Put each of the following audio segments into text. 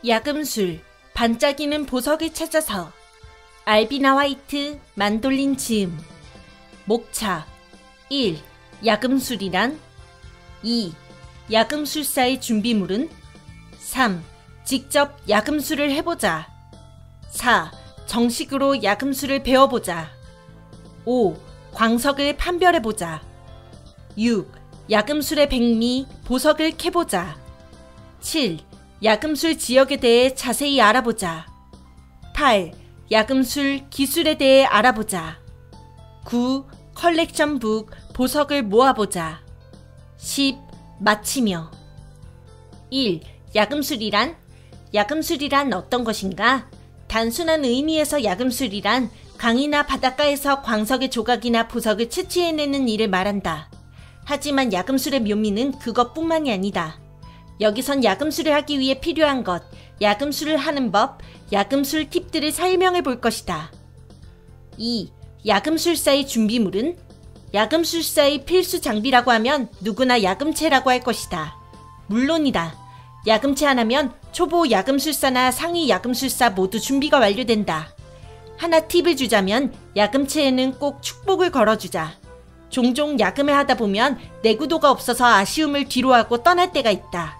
야금술, 반짝이는 보석을 찾아서. 알비나 화이트, 만돌린 즈음. 목차. 1. 야금술이란? 2. 야금술사의 준비물은? 3. 직접 야금술을 해보자. 4. 정식으로 야금술을 배워보자. 5. 광석을 판별해보자. 6. 야금술의 백미, 보석을 캐보자. 7. 야금술 지역에 대해 자세히 알아보자. 8. 야금술 기술에 대해 알아보자. 9. 컬렉션북, 보석을 모아보자. 10. 마치며. 1. 야금술이란? 야금술이란 어떤 것인가? 단순한 의미에서 야금술이란 강이나 바닷가에서 광석의 조각이나 보석을 채취해내는 일을 말한다. 하지만 야금술의 묘미는 그것뿐만이 아니다. 여기선 야금술을 하기 위해 필요한 것, 야금술을 하는 법, 야금술 팁들을 설명해 볼 것이다. 2. 야금술사의 준비물은? 야금술사의 필수 장비라고 하면 누구나 야금채라고 할 것이다. 물론이다. 야금채 하나면 초보 야금술사나 상위 야금술사 모두 준비가 완료된다. 하나 팁을 주자면 야금채에는 꼭 축복을 걸어주자. 종종 야금을 하다 보면 내구도가 없어서 아쉬움을 뒤로하고 떠날 때가 있다.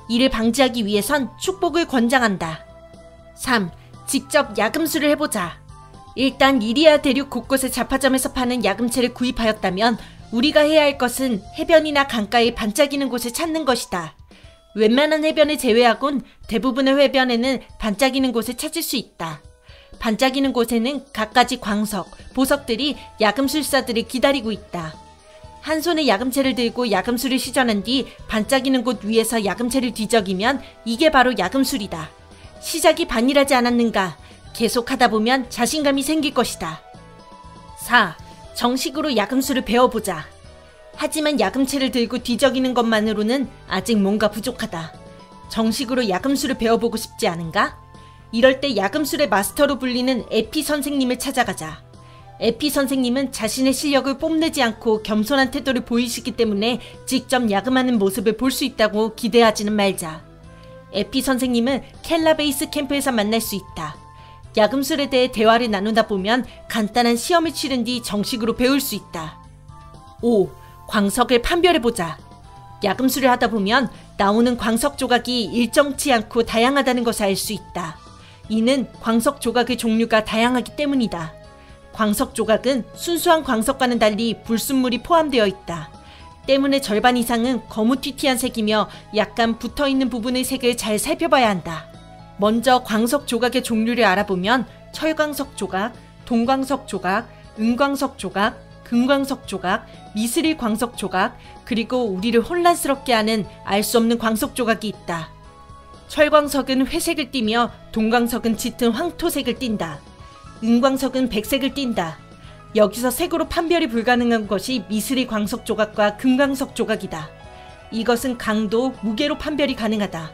이를 방지하기 위해선 축복을 권장한다. 3. 직접 야금술을 해보자. 일단 이리아 대륙 곳곳의 잡화점에서 파는 야금채를 구입하였다면 우리가 해야 할 것은 해변이나 강가에 반짝이는 곳을 찾는 것이다. 웬만한 해변을 제외하곤 대부분의 해변에는 반짝이는 곳을 찾을 수 있다. 반짝이는 곳에는 갖가지 광석, 보석들이 야금술사들을 기다리고 있다. 한 손에 야금채를 들고 야금술을 시전한 뒤 반짝이는 곳 위에서 야금채를 뒤적이면 이게 바로 야금술이다. 시작이 반이라지 않았는가? 계속하다 보면 자신감이 생길 것이다. 4. 정식으로 야금술을 배워보자. 하지만 야금채를 들고 뒤적이는 것만으로는 아직 뭔가 부족하다. 정식으로 야금술을 배워보고 싶지 않은가? 이럴 때 야금술의 마스터로 불리는 에피 선생님을 찾아가자. 에피 선생님은 자신의 실력을 뽐내지 않고 겸손한 태도를 보이시기 때문에 직접 야금하는 모습을 볼 수 있다고 기대하지는 말자. 에피 선생님은 켈라베이스 캠프에서 만날 수 있다. 야금술에 대해 대화를 나누다 보면 간단한 시험을 치른 뒤 정식으로 배울 수 있다. 5. 광석을 판별해보자. 야금술을 하다 보면 나오는 광석 조각이 일정치 않고 다양하다는 것을 알 수 있다. 이는 광석 조각의 종류가 다양하기 때문이다. 광석 조각은 순수한 광석과는 달리 불순물이 포함되어 있다. 때문에 절반 이상은 거무튀튀한 색이며 약간 붙어있는 부분의 색을 잘 살펴봐야 한다. 먼저 광석 조각의 종류를 알아보면 철광석 조각, 동광석 조각, 은광석 조각, 금광석 조각, 미스릴 광석 조각, 그리고 우리를 혼란스럽게 하는 알 수 없는 광석 조각이 있다. 철광석은 회색을 띠며 동광석은 짙은 황토색을 띈다. 은광석은 백색을 띈다. 여기서 색으로 판별이 불가능한 것이 미스릴 광석 조각과 금광석 조각이다. 이것은 강도, 무게로 판별이 가능하다.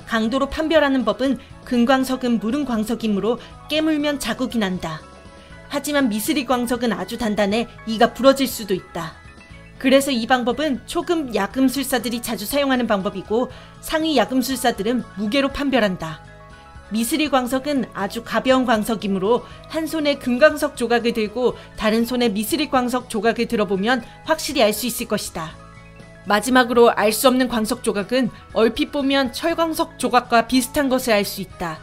강도로 판별하는 법은 금광석은 무른 광석이므로 깨물면 자국이 난다. 하지만 미스릴 광석은 아주 단단해 이가 부러질 수도 있다. 그래서 이 방법은 초급 야금술사들이 자주 사용하는 방법이고 상위 야금술사들은 무게로 판별한다. 미스릴 광석은 아주 가벼운 광석이므로 한 손에 금광석 조각을 들고 다른 손에 미스릴 광석 조각을 들어보면 확실히 알 수 있을 것이다. 마지막으로 알 수 없는 광석 조각은 얼핏 보면 철광석 조각과 비슷한 것을 알 수 있다.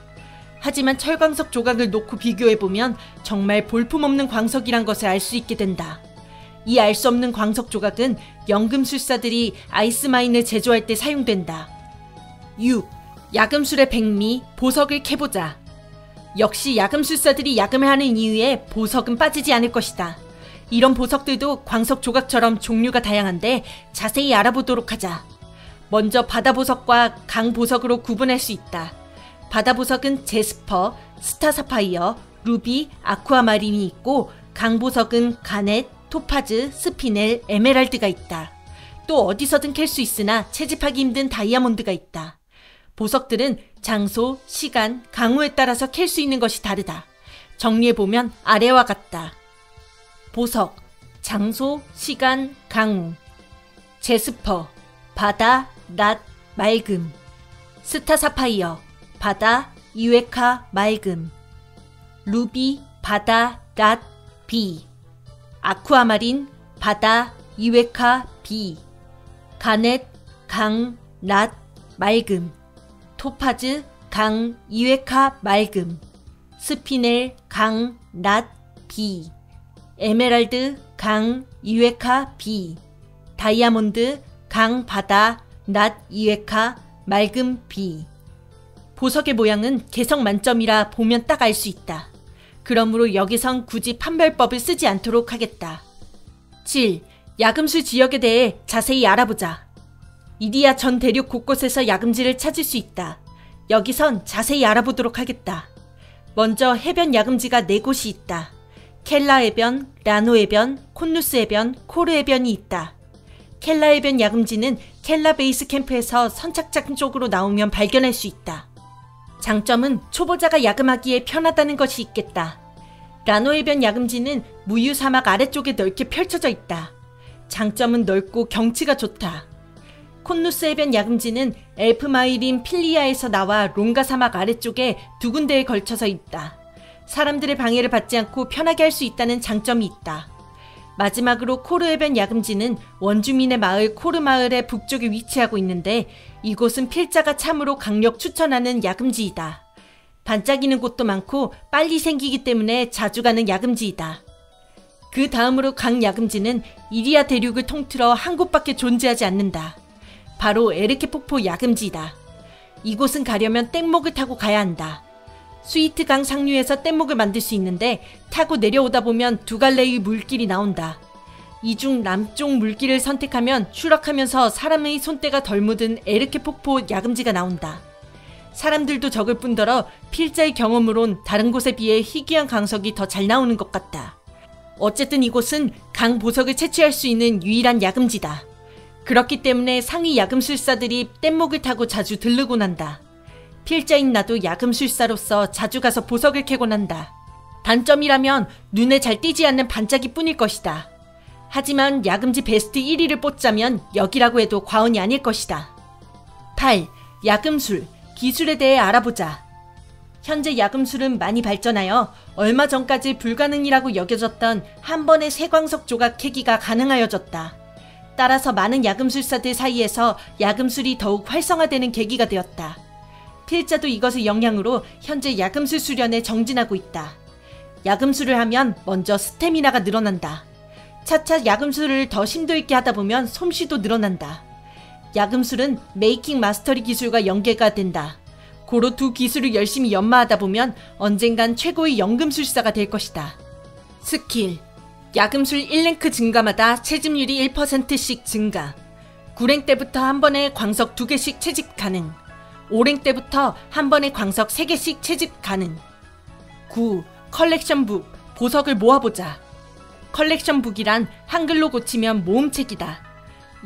하지만 철광석 조각을 놓고 비교해보면 정말 볼품없는 광석이란 것을 알 수 있게 된다. 이 알 수 없는 광석 조각은 연금술사들이 아이스마인을 제조할 때 사용된다. 6. 야금술의 백미, 보석을 캐보자. 역시 야금술사들이 야금을 하는 이유에 보석은 빠지지 않을 것이다. 이런 보석들도 광석 조각처럼 종류가 다양한데 자세히 알아보도록 하자. 먼저 바다보석과 강보석으로 구분할 수 있다. 바다보석은 제스퍼, 스타사파이어, 루비, 아쿠아마린이 있고 강보석은 가넷, 토파즈, 스피넬, 에메랄드가 있다. 또 어디서든 캘 수 있으나 채집하기 힘든 다이아몬드가 있다. 보석들은 장소, 시간, 강우에 따라서 캘 수 있는 것이 다르다. 정리해보면 아래와 같다. 보석, 장소, 시간, 강우. 제스퍼, 바다, 낮, 맑음. 스타사파이어, 바다, 유에카, 맑음. 루비, 바다, 랏, 비. 아쿠아마린, 바다, 유에카, 비. 가넷, 강, 랏, 맑음. 토파즈, 강, 유에카, 맑음. 스피넬, 강, 랏, 비. 에메랄드, 강, 유에카, 비. 다이아몬드, 강, 바다, 랏, 유에카, 맑음, 비. 보석의 모양은 개성 만점이라 보면 딱 알 수 있다. 그러므로 여기선 굳이 판별법을 쓰지 않도록 하겠다. 7. 야금술 지역에 대해 자세히 알아보자. 이디야 전 대륙 곳곳에서 야금지를 찾을 수 있다. 여기선 자세히 알아보도록 하겠다. 먼저 해변 야금지가 4곳이 있다. 켈라 해변, 라노 해변, 콘누스 해변, 코르 해변이 있다. 켈라 해변 야금지는 켈라 베이스 캠프에서 선착장 쪽으로 나오면 발견할 수 있다. 장점은 초보자가 야금하기에 편하다는 것이 있겠다. 라노 해변 야금지는 무유 사막 아래쪽에 넓게 펼쳐져 있다. 장점은 넓고 경치가 좋다. 콘누스 해변 야금지는 엘프마일인 필리아에서 나와 롱가 사막 아래쪽에 2군데에 걸쳐서 있다. 사람들의 방해를 받지 않고 편하게 할 수 있다는 장점이 있다. 마지막으로 코르 해변 야금지는 원주민의 마을 코르 마을의 북쪽에 위치하고 있는데 이곳은 필자가 참으로 강력 추천하는 야금지이다. 반짝이는 곳도 많고 빨리 생기기 때문에 자주 가는 야금지이다. 그 다음으로 강 야금지는 이리아 대륙을 통틀어 한 곳밖에 존재하지 않는다. 바로 에르케 폭포 야금지이다. 이곳은 가려면 뗏목을 타고 가야 한다. 스위트강 상류에서 뗏목을 만들 수 있는데 타고 내려오다 보면 2갈래의 물길이 나온다. 이 중 남쪽 물길을 선택하면 추락하면서 사람의 손때가 덜 묻은 에르케 폭포 야금지가 나온다. 사람들도 적을 뿐더러 필자의 경험으론 다른 곳에 비해 희귀한 강석이 더 잘 나오는 것 같다. 어쨌든 이곳은 강 보석을 채취할 수 있는 유일한 야금지다. 그렇기 때문에 상위 야금술사들이 뗏목을 타고 자주 들르곤 한다. 필자인 나도 야금술사로서 자주 가서 보석을 캐곤 한다. 단점이라면 눈에 잘 띄지 않는 반짝이뿐일 것이다. 하지만 야금지 베스트 1위를 뽑자면 여기라고 해도 과언이 아닐 것이다. 8. 야금술, 기술에 대해 알아보자. 현재 야금술은 많이 발전하여 얼마 전까지 불가능이라고 여겨졌던 한 번의 세광석 조각 캐기가 가능하여졌다. 따라서 많은 야금술사들 사이에서 야금술이 더욱 활성화되는 계기가 되었다. 필자도 이것의 영향으로 현재 야금술 수련에 정진하고 있다. 야금술을 하면 먼저 스태미나가 늘어난다. 차차 야금술을 더 심도 있게 하다 보면 솜씨도 늘어난다. 야금술은 메이킹 마스터리 기술과 연계가 된다. 고로 2 기술을 열심히 연마하다 보면 언젠간 최고의 연금술사가 될 것이다. 스킬, 야금술 1랭크 증가마다 채집률이 1%씩 증가. 9랭 때부터 한 번에 광석 2개씩 채집 가능. 5랭 때부터 한 번에 광석 3개씩 채집 가능. 9. 컬렉션북, 보석을 모아보자. 컬렉션북이란 한글로 고치면 모음책이다.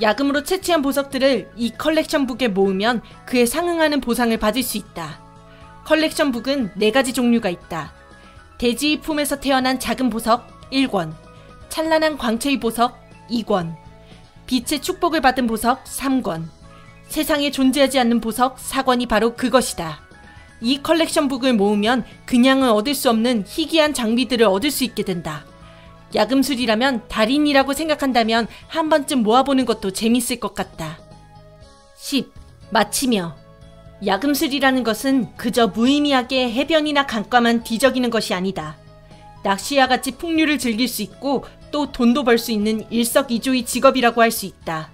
야금으로 채취한 보석들을 이 컬렉션북에 모으면 그에 상응하는 보상을 받을 수 있다. 컬렉션북은 4가지 종류가 있다. 대지의 품에서 태어난 작은 보석 1권, 찬란한 광채의 보석 2권, 빛의 축복을 받은 보석 3권, 세상에 존재하지 않는 보석 4권이 바로 그것이다. 이 컬렉션북을 모으면 그냥은 얻을 수 없는 희귀한 장비들을 얻을 수 있게 된다. 야금술이라면 달인이라고 생각한다면 한 번쯤 모아보는 것도 재밌을 것 같다. 10. 마치며, 야금술이라는 것은 그저 무의미하게 해변이나 강가만 뒤적이는 것이 아니다. 낚시와 같이 풍류를 즐길 수 있고 또 돈도 벌 수 있는 일석이조의 직업이라고 할 수 있다.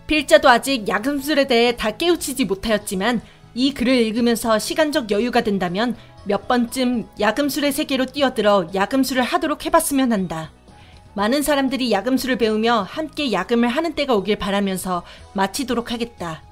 필자도 아직 야금술에 대해 다 깨우치지 못하였지만 이 글을 읽으면서 시간적 여유가 된다면 몇 번쯤 야금술의 세계로 뛰어들어 야금술을 하도록 해봤으면 한다. 많은 사람들이 야금술을 배우며 함께 야금을 하는 때가 오길 바라면서 마치도록 하겠다.